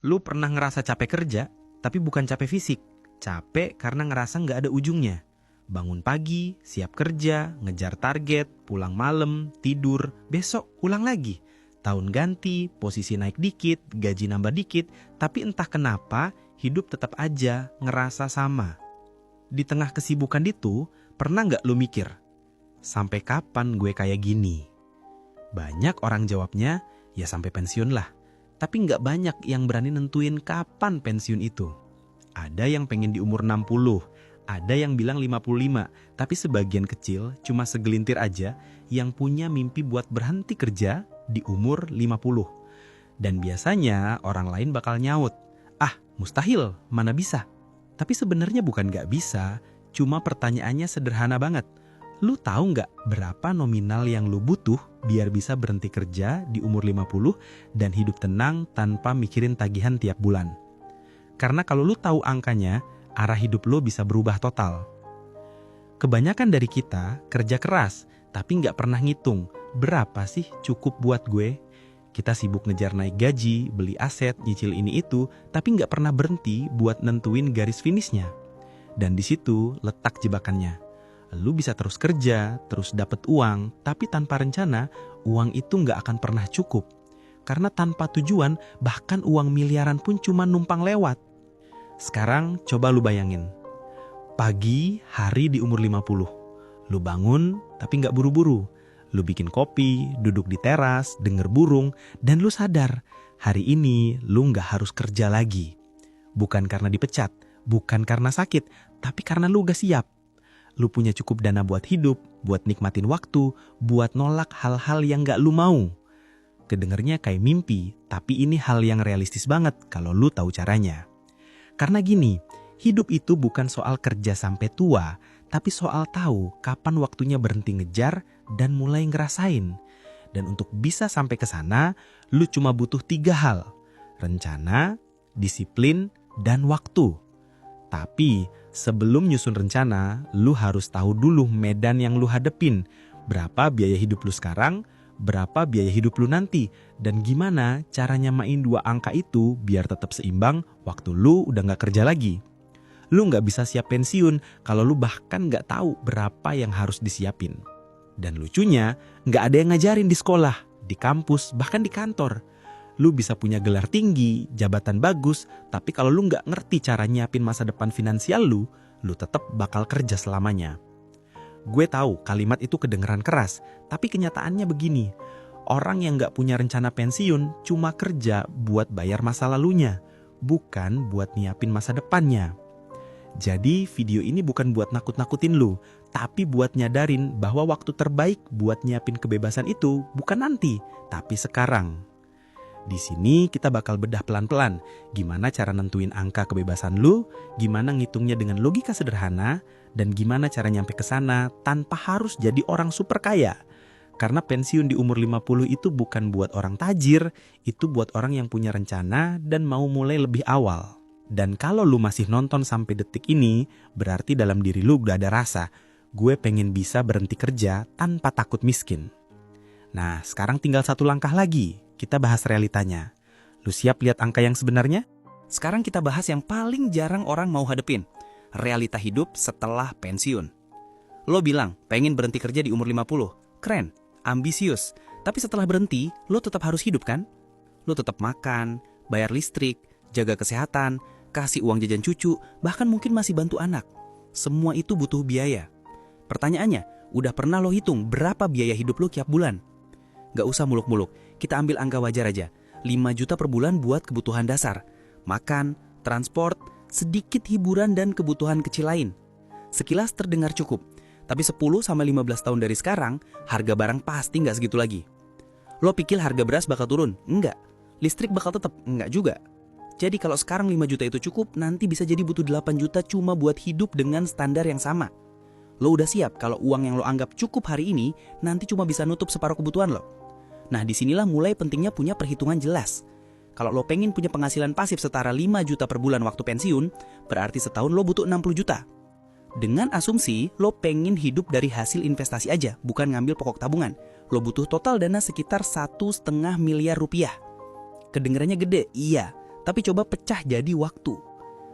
Lu pernah ngerasa capek kerja, tapi bukan capek fisik. Capek karena ngerasa nggak ada ujungnya. Bangun pagi, siap kerja, ngejar target, pulang malam, tidur, besok ulang lagi. Tahun ganti, posisi naik dikit, gaji nambah dikit, tapi entah kenapa hidup tetap aja ngerasa sama. Di tengah kesibukan itu, pernah nggak lu mikir, sampai kapan gue kayak gini? Banyak orang jawabnya, ya sampai pensiun lah. Tapi nggak banyak yang berani nentuin kapan pensiun itu. Ada yang pengen di umur 60, ada yang bilang 55, tapi sebagian kecil cuma segelintir aja yang punya mimpi buat berhenti kerja di umur 50. Dan biasanya orang lain bakal nyaut, ah mustahil, mana bisa. Tapi sebenarnya bukan nggak bisa, cuma pertanyaannya sederhana banget. Lu tahu nggak berapa nominal yang lu butuh biar bisa berhenti kerja di umur 50 dan hidup tenang tanpa mikirin tagihan tiap bulan? Karena kalau lu tahu angkanya, arah hidup lu bisa berubah total. Kebanyakan dari kita kerja keras, tapi nggak pernah ngitung berapa sih cukup buat gue. Kita sibuk ngejar naik gaji, beli aset, nyicil ini itu, tapi nggak pernah berhenti buat nentuin garis finishnya. Dan di situ letak jebakannya. Lu bisa terus kerja, terus dapat uang, tapi tanpa rencana, uang itu nggak akan pernah cukup. Karena tanpa tujuan, bahkan uang miliaran pun cuma numpang lewat. Sekarang coba lu bayangin. Pagi, hari di umur 50. Lu bangun, tapi nggak buru-buru. Lu bikin kopi, duduk di teras, denger burung, dan lu sadar, hari ini lu nggak harus kerja lagi. Bukan karena dipecat, bukan karena sakit, tapi karena lu gak siap. Lu punya cukup dana buat hidup, buat nikmatin waktu, buat nolak hal-hal yang gak lu mau. Kedengernya kayak mimpi, tapi ini hal yang realistis banget kalau lu tahu caranya. Karena gini, hidup itu bukan soal kerja sampai tua, tapi soal tahu kapan waktunya berhenti ngejar dan mulai ngerasain. Dan untuk bisa sampai ke sana, lu cuma butuh 3 hal: rencana, disiplin, dan waktu. Tapi sebelum nyusun rencana, lu harus tahu dulu medan yang lu hadepin. Berapa biaya hidup lu sekarang, berapa biaya hidup lu nanti, dan gimana cara nyamain 2 angka itu biar tetap seimbang waktu lu udah gak kerja lagi. Lu gak bisa siap pensiun kalau lu bahkan gak tahu berapa yang harus disiapin. Dan lucunya, gak ada yang ngajarin di sekolah, di kampus, bahkan di kantor. Lu bisa punya gelar tinggi, jabatan bagus, tapi kalau lu nggak ngerti cara nyiapin masa depan finansial lu tetap bakal kerja selamanya. Gue tahu kalimat itu kedengeran keras, tapi kenyataannya begini. Orang yang nggak punya rencana pensiun cuma kerja buat bayar masa lalunya, bukan buat nyiapin masa depannya. Jadi video ini bukan buat nakut-nakutin lu, tapi buat nyadarin bahwa waktu terbaik buat nyiapin kebebasan itu bukan nanti, tapi sekarang. Di sini kita bakal bedah pelan-pelan gimana cara nentuin angka kebebasan lu, gimana ngitungnya dengan logika sederhana, dan gimana cara nyampe ke sana tanpa harus jadi orang super kaya. Karena pensiun di umur 50 itu bukan buat orang tajir, itu buat orang yang punya rencana dan mau mulai lebih awal. Dan kalau lu masih nonton sampai detik ini, berarti dalam diri lu udah ada rasa, gue pengen bisa berhenti kerja tanpa takut miskin. Nah, sekarang tinggal 1 langkah lagi. Kita bahas realitanya. Lu siap lihat angka yang sebenarnya? Sekarang kita bahas yang paling jarang orang mau hadepin. Realita hidup setelah pensiun. Lo bilang pengen berhenti kerja di umur 50. Keren, ambisius. Tapi setelah berhenti, lo tetap harus hidup kan? Lo tetap makan, bayar listrik, jaga kesehatan, kasih uang jajan cucu, bahkan mungkin masih bantu anak. Semua itu butuh biaya. Pertanyaannya, udah pernah lo hitung berapa biaya hidup lo tiap bulan? Gak usah muluk-muluk, kita ambil angka wajar aja. 5 juta per bulan buat kebutuhan dasar. Makan, transport, sedikit hiburan dan kebutuhan kecil lain. Sekilas terdengar cukup, tapi 10-15 tahun dari sekarang, harga barang pasti gak segitu lagi. Lo pikir harga beras bakal turun? Enggak. Listrik bakal tetap? Enggak juga. Jadi kalau sekarang 5 juta itu cukup, nanti bisa jadi butuh 8 juta cuma buat hidup dengan standar yang sama. Lo udah siap kalau uang yang lo anggap cukup hari ini, nanti cuma bisa nutup separuh kebutuhan lo. Nah, disinilah mulai pentingnya punya perhitungan jelas. Kalau lo pengen punya penghasilan pasif setara 5 juta per bulan waktu pensiun, berarti setahun lo butuh 60 juta. Dengan asumsi lo pengen hidup dari hasil investasi aja, bukan ngambil pokok tabungan. Lo butuh total dana sekitar 1,5 miliar rupiah. Kedengarannya gede, iya. Tapi coba pecah jadi waktu.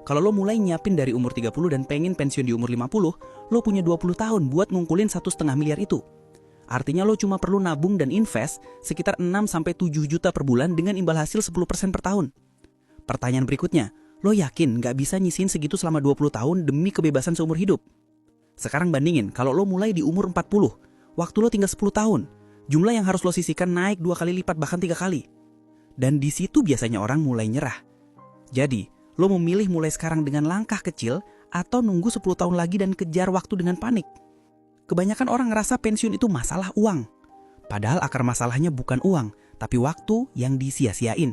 Kalau lo mulai nyiapin dari umur 30 dan pengen pensiun di umur 50, lo punya 20 tahun buat ngungkulin 1,5 miliar itu. Artinya lo cuma perlu nabung dan invest sekitar 6-7 juta per bulan dengan imbal hasil 10% per tahun. Pertanyaan berikutnya, lo yakin nggak bisa nyisihin segitu selama 20 tahun demi kebebasan seumur hidup? Sekarang bandingin, kalau lo mulai di umur 40, waktu lo tinggal 10 tahun. Jumlah yang harus lo sisihkan naik 2 kali lipat bahkan 3 kali. Dan di situ biasanya orang mulai nyerah. Jadi, lo memilih mulai sekarang dengan langkah kecil atau nunggu 10 tahun lagi dan kejar waktu dengan panik. Kebanyakan orang ngerasa pensiun itu masalah uang. Padahal akar masalahnya bukan uang, tapi waktu yang disia-siain.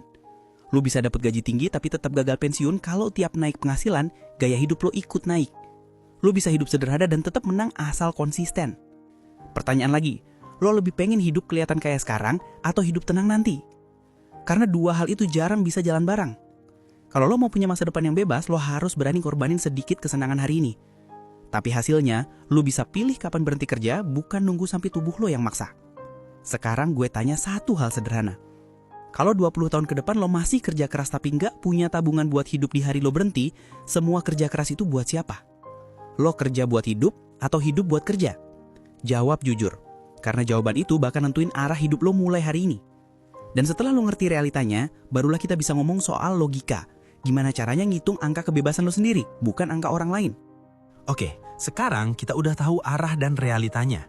Lo bisa dapat gaji tinggi tapi tetap gagal pensiun kalau tiap naik penghasilan, gaya hidup lo ikut naik. Lo bisa hidup sederhana dan tetap menang asal konsisten. Pertanyaan lagi, lo lebih pengen hidup kelihatan kayak sekarang atau hidup tenang nanti? Karena dua hal itu jarang bisa jalan bareng. Kalau lo mau punya masa depan yang bebas, lo harus berani korbanin sedikit kesenangan hari ini. Tapi hasilnya, lo bisa pilih kapan berhenti kerja, bukan nunggu sampai tubuh lo yang maksa. Sekarang gue tanya satu hal sederhana. Kalau 20 tahun ke depan lo masih kerja keras tapi nggak punya tabungan buat hidup di hari lo berhenti, semua kerja keras itu buat siapa? Lo kerja buat hidup atau hidup buat kerja? Jawab jujur, karena jawaban itu bakal nentuin arah hidup lo mulai hari ini. Dan setelah lo ngerti realitanya, barulah kita bisa ngomong soal logika. Gimana caranya ngitung angka kebebasan lo sendiri, bukan angka orang lain. Oke, sekarang kita udah tahu arah dan realitanya.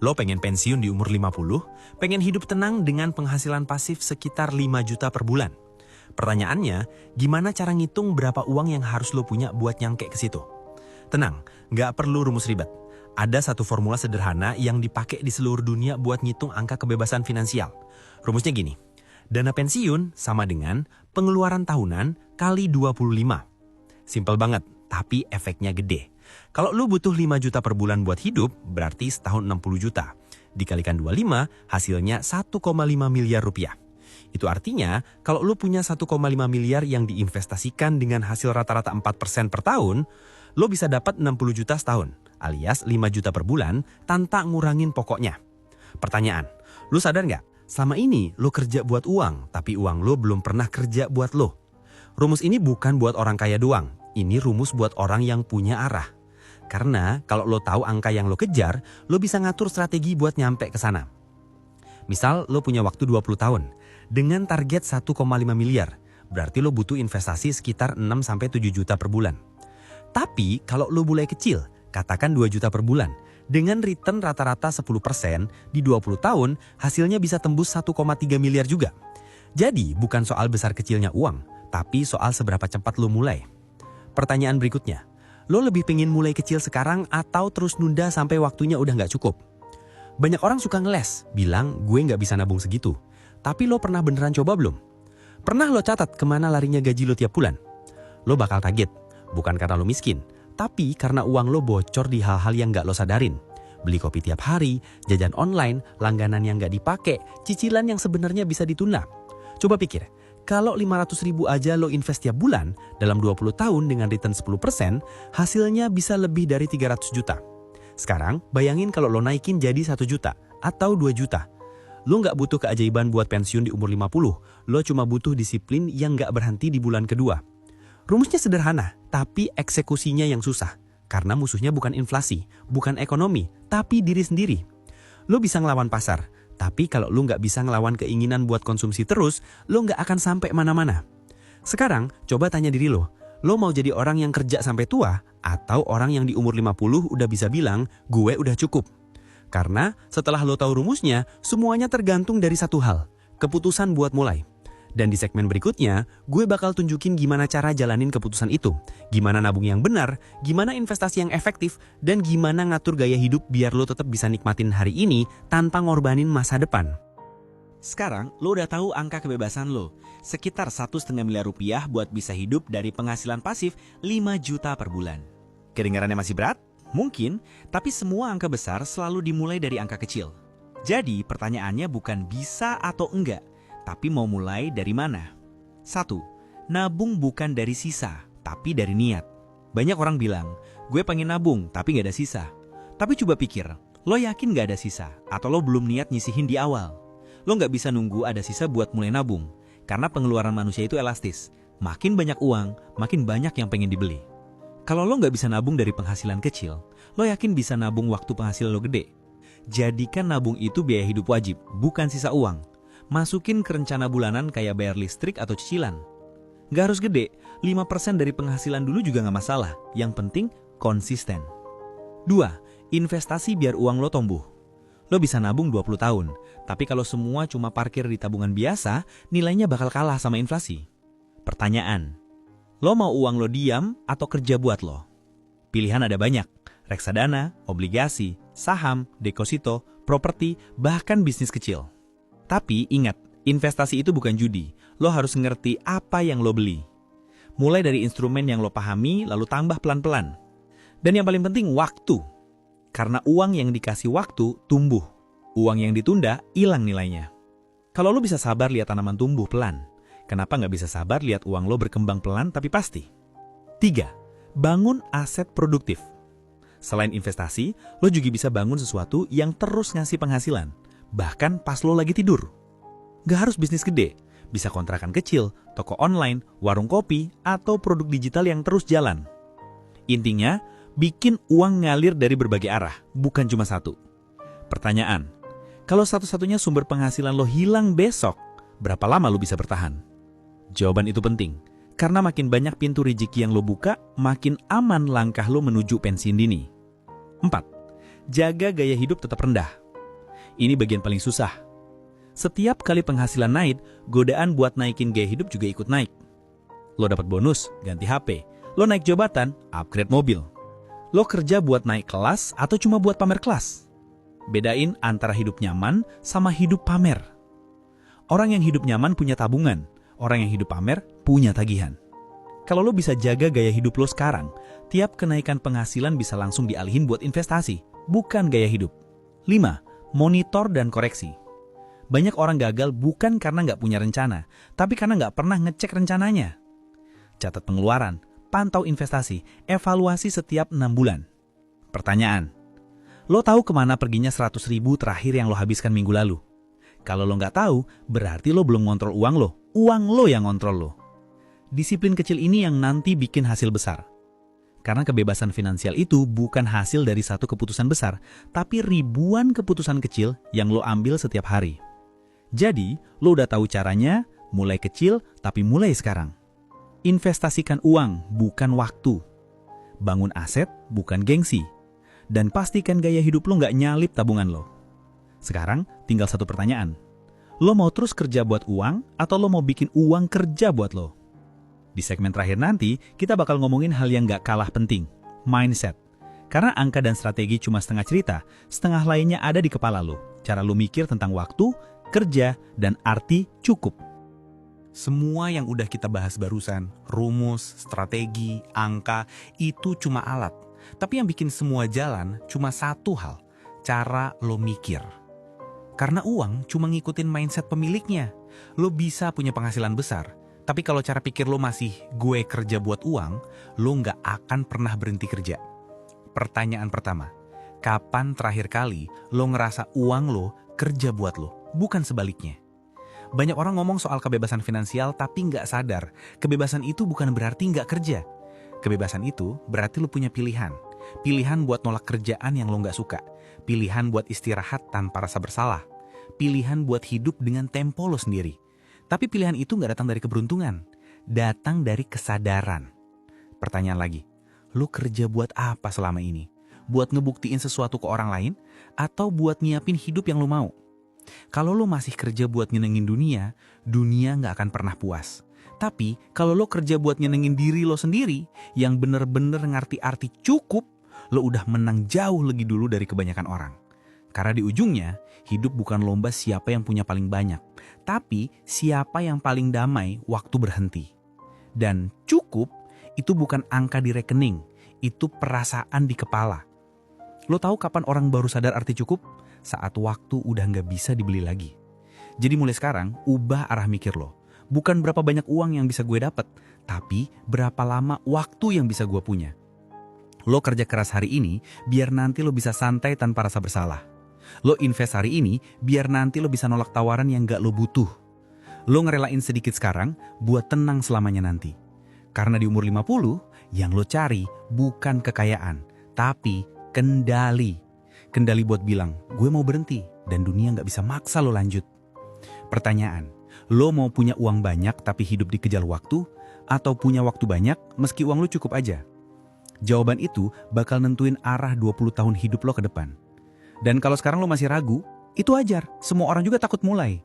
Lo pengen pensiun di umur 50, pengen hidup tenang dengan penghasilan pasif sekitar 5 juta per bulan. Pertanyaannya, gimana cara ngitung berapa uang yang harus lo punya buat nyangke ke situ? Tenang, nggak perlu rumus ribet. Ada satu formula sederhana yang dipakai di seluruh dunia buat ngitung angka kebebasan finansial. Rumusnya gini, dana pensiun sama dengan pengeluaran tahunan kali 25. Simpel banget, tapi efeknya gede. Kalau lu butuh 5 juta per bulan buat hidup, berarti setahun 60 juta. Dikalikan 25, hasilnya 1,5 miliar rupiah. Itu artinya, kalau lu punya 1,5 miliar yang diinvestasikan dengan hasil rata-rata 4% per tahun, lu bisa dapat 60 juta setahun, alias 5 juta per bulan tanpa ngurangin pokoknya. Pertanyaan, lu sadar nggak? Selama ini lu kerja buat uang, tapi uang lu belum pernah kerja buat lu. Rumus ini bukan buat orang kaya doang. Ini rumus buat orang yang punya arah. Karena kalau lo tahu angka yang lo kejar, lo bisa ngatur strategi buat nyampe ke sana. Misal lo punya waktu 20 tahun dengan target 1,5 miliar. Berarti lo butuh investasi sekitar 6-7 juta per bulan. Tapi kalau lo mulai kecil, katakan 2 juta per bulan, dengan return rata-rata 10% di 20 tahun, hasilnya bisa tembus 1,3 miliar juga. Jadi bukan soal besar kecilnya uang, tapi soal seberapa cepat lo mulai. Pertanyaan berikutnya, lo lebih pengen mulai kecil sekarang atau terus nunda sampai waktunya udah nggak cukup? Banyak orang suka ngeles, bilang gue nggak bisa nabung segitu. Tapi lo pernah beneran coba belum? Pernah lo catat kemana larinya gaji lo tiap bulan? Lo bakal kaget, bukan karena lo miskin, tapi karena uang lo bocor di hal-hal yang nggak lo sadarin. Beli kopi tiap hari, jajan online, langganan yang nggak dipakai, cicilan yang sebenarnya bisa ditunda. Coba pikir, kalau 500 ribu aja lo invest tiap bulan, dalam 20 tahun dengan return 10%, hasilnya bisa lebih dari 300 juta. Sekarang, bayangin kalau lo naikin jadi 1 juta atau 2 juta. Lo nggak butuh keajaiban buat pensiun di umur 50, lo cuma butuh disiplin yang nggak berhenti di bulan kedua. Rumusnya sederhana, tapi eksekusinya yang susah. Karena musuhnya bukan inflasi, bukan ekonomi, tapi diri sendiri. Lo bisa ngelawan pasar, tapi kalau lo nggak bisa ngelawan keinginan buat konsumsi terus, lo nggak akan sampai mana-mana. Sekarang, coba tanya diri lo mau jadi orang yang kerja sampai tua, atau orang yang di umur 50 udah bisa bilang, gue udah cukup? Karena setelah lo tahu rumusnya, semuanya tergantung dari satu hal, keputusan buat mulai. Dan di segmen berikutnya, gue bakal tunjukin gimana cara jalanin keputusan itu, gimana nabung yang benar, gimana investasi yang efektif, dan gimana ngatur gaya hidup biar lo tetap bisa nikmatin hari ini tanpa ngorbanin masa depan. Sekarang, lo udah tahu angka kebebasan lo, sekitar 1,5 miliar rupiah buat bisa hidup dari penghasilan pasif 5 juta per bulan. Kedengarannya masih berat? Mungkin, tapi semua angka besar selalu dimulai dari angka kecil. Jadi, pertanyaannya bukan bisa atau enggak, tapi mau mulai dari mana? 1. Nabung bukan dari sisa, tapi dari niat. Banyak orang bilang, gue pengen nabung tapi gak ada sisa. Tapi coba pikir, lo yakin gak ada sisa? Atau lo belum niat nyisihin di awal? Lo gak bisa nunggu ada sisa buat mulai nabung, karena pengeluaran manusia itu elastis. Makin banyak uang, makin banyak yang pengen dibeli. Kalau lo nggak bisa nabung dari penghasilan kecil, lo yakin bisa nabung waktu penghasilan lo gede? Jadikan nabung itu biaya hidup wajib, bukan sisa uang. Masukin ke rencana bulanan kayak bayar listrik atau cicilan. Nggak harus gede, 5% dari penghasilan dulu juga nggak masalah. Yang penting, konsisten. 2. Investasi biar uang lo tumbuh. Lo bisa nabung 20 tahun, tapi kalau semua cuma parkir di tabungan biasa, nilainya bakal kalah sama inflasi. Pertanyaan, lo mau uang lo diam atau kerja buat lo? Pilihan ada banyak, reksadana, obligasi, saham, deposito, properti, bahkan bisnis kecil. Tapi ingat, investasi itu bukan judi, lo harus ngerti apa yang lo beli. Mulai dari instrumen yang lo pahami, lalu tambah pelan-pelan. Dan yang paling penting, waktu. Karena uang yang dikasih waktu, tumbuh. Uang yang ditunda, hilang nilainya. Kalau lo bisa sabar lihat tanaman tumbuh pelan, kenapa nggak bisa sabar lihat uang lo berkembang pelan tapi pasti? 3. Bangun aset produktif. Selain investasi, lo juga bisa bangun sesuatu yang terus ngasih penghasilan, bahkan pas lo lagi tidur. Gak harus bisnis gede, bisa kontrakan kecil, toko online, warung kopi, atau produk digital yang terus jalan. Intinya, bikin uang ngalir dari berbagai arah, bukan cuma satu. Pertanyaan, kalau satu-satunya sumber penghasilan lo hilang besok, berapa lama lo bisa bertahan? Jawaban itu penting, karena makin banyak pintu rezeki yang lo buka, makin aman langkah lo menuju pensiun dini. 4. Jaga gaya hidup tetap rendah. Ini bagian paling susah. Setiap kali penghasilan naik, godaan buat naikin gaya hidup juga ikut naik. Lo dapat bonus, ganti HP. Lo naik jabatan, upgrade mobil. Lo kerja buat naik kelas atau cuma buat pamer kelas? Bedain antara hidup nyaman sama hidup pamer. Orang yang hidup nyaman punya tabungan. Orang yang hidup pamer punya tagihan. Kalau lo bisa jaga gaya hidup lo sekarang, tiap kenaikan penghasilan bisa langsung dialihin buat investasi, bukan gaya hidup. 5. Monitor dan koreksi. Banyak orang gagal bukan karena nggak punya rencana, tapi karena nggak pernah ngecek rencananya. Catat pengeluaran, pantau investasi, evaluasi setiap 6 bulan. Pertanyaan, lo tahu kemana perginya 100.000 terakhir yang lo habiskan minggu lalu? Kalau lo nggak tahu, berarti lo belum ngontrol uang lo yang ngontrol lo. Disiplin kecil ini yang nanti bikin hasil besar. Karena kebebasan finansial itu bukan hasil dari satu keputusan besar, tapi ribuan keputusan kecil yang lo ambil setiap hari. Jadi, lo udah tahu caranya, mulai kecil tapi mulai sekarang. Investasikan uang, bukan waktu. Bangun aset, bukan gengsi. Dan pastikan gaya hidup lo nggak nyalip tabungan lo. Sekarang, tinggal satu pertanyaan. Lo mau terus kerja buat uang, atau lo mau bikin uang kerja buat lo? Di segmen terakhir nanti, kita bakal ngomongin hal yang nggak kalah penting, mindset. Karena angka dan strategi cuma setengah cerita, setengah lainnya ada di kepala lo. Cara lo mikir tentang waktu, kerja, dan arti cukup. Semua yang udah kita bahas barusan, rumus, strategi, angka, itu cuma alat. Tapi yang bikin semua jalan cuma satu hal, cara lo mikir. Karena uang cuma ngikutin mindset pemiliknya. Lo bisa punya penghasilan besar, tapi kalau cara pikir lo masih gue kerja buat uang, lo nggak akan pernah berhenti kerja. Pertanyaan pertama, kapan terakhir kali lo ngerasa uang lo kerja buat lo, bukan sebaliknya? Banyak orang ngomong soal kebebasan finansial tapi nggak sadar, kebebasan itu bukan berarti nggak kerja. Kebebasan itu berarti lo punya pilihan. Pilihan buat nolak kerjaan yang lo nggak suka. Pilihan buat istirahat tanpa rasa bersalah. Pilihan buat hidup dengan tempo lo sendiri. Tapi pilihan itu nggak datang dari keberuntungan. Datang dari kesadaran. Pertanyaan lagi, lo kerja buat apa selama ini? Buat ngebuktiin sesuatu ke orang lain? Atau buat nyiapin hidup yang lo mau? Kalau lo masih kerja buat nyenengin dunia, dunia nggak akan pernah puas. Tapi kalau lo kerja buat nyenengin diri lo sendiri, yang bener-bener ngerti arti cukup, lo udah menang jauh lebih dulu dari kebanyakan orang. Karena di ujungnya, hidup bukan lomba siapa yang punya paling banyak, tapi siapa yang paling damai waktu berhenti. Dan cukup itu bukan angka di rekening, itu perasaan di kepala. Lo tahu kapan orang baru sadar arti cukup? Saat waktu udah nggak bisa dibeli lagi. Jadi mulai sekarang, ubah arah mikir lo. Bukan berapa banyak uang yang bisa gue dapat, tapi berapa lama waktu yang bisa gue punya. Lo kerja keras hari ini, biar nanti lo bisa santai tanpa rasa bersalah. Lo invest hari ini, biar nanti lo bisa nolak tawaran yang gak lo butuh. Lo ngerelain sedikit sekarang buat tenang selamanya nanti. Karena di umur 50, yang lo cari bukan kekayaan, tapi kendali. Kendali buat bilang, gue mau berhenti dan dunia nggak bisa maksa lo lanjut. Pertanyaan, lo mau punya uang banyak tapi hidup dikejar waktu, atau punya waktu banyak meski uang lo cukup aja? Jawaban itu bakal nentuin arah 20 tahun hidup lo ke depan. Dan kalau sekarang lo masih ragu, itu wajar, semua orang juga takut mulai.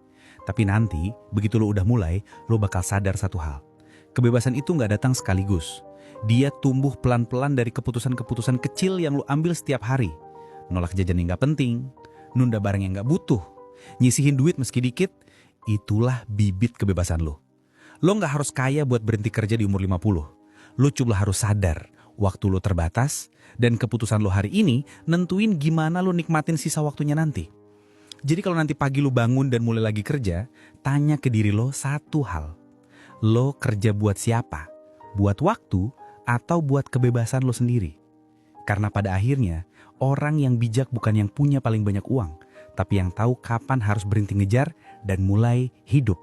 Tapi nanti, begitu lo udah mulai, lo bakal sadar satu hal. Kebebasan itu nggak datang sekaligus. Dia tumbuh pelan-pelan dari keputusan-keputusan kecil yang lo ambil setiap hari. Nolak jajan yang nggak penting, nunda barang yang nggak butuh, nyisihin duit meski dikit, itulah bibit kebebasan lo. Lo nggak harus kaya buat berhenti kerja di umur 50. Lo cuma harus sadar, waktu lo terbatas, dan keputusan lo hari ini nentuin gimana lo nikmatin sisa waktunya nanti. Jadi kalau nanti pagi lo bangun dan mulai lagi kerja, tanya ke diri lo satu hal. Lo kerja buat siapa? Buat waktu atau buat kebebasan lo sendiri? Karena pada akhirnya, orang yang bijak bukan yang punya paling banyak uang, tapi yang tahu kapan harus berhenti ngejar dan mulai hidup.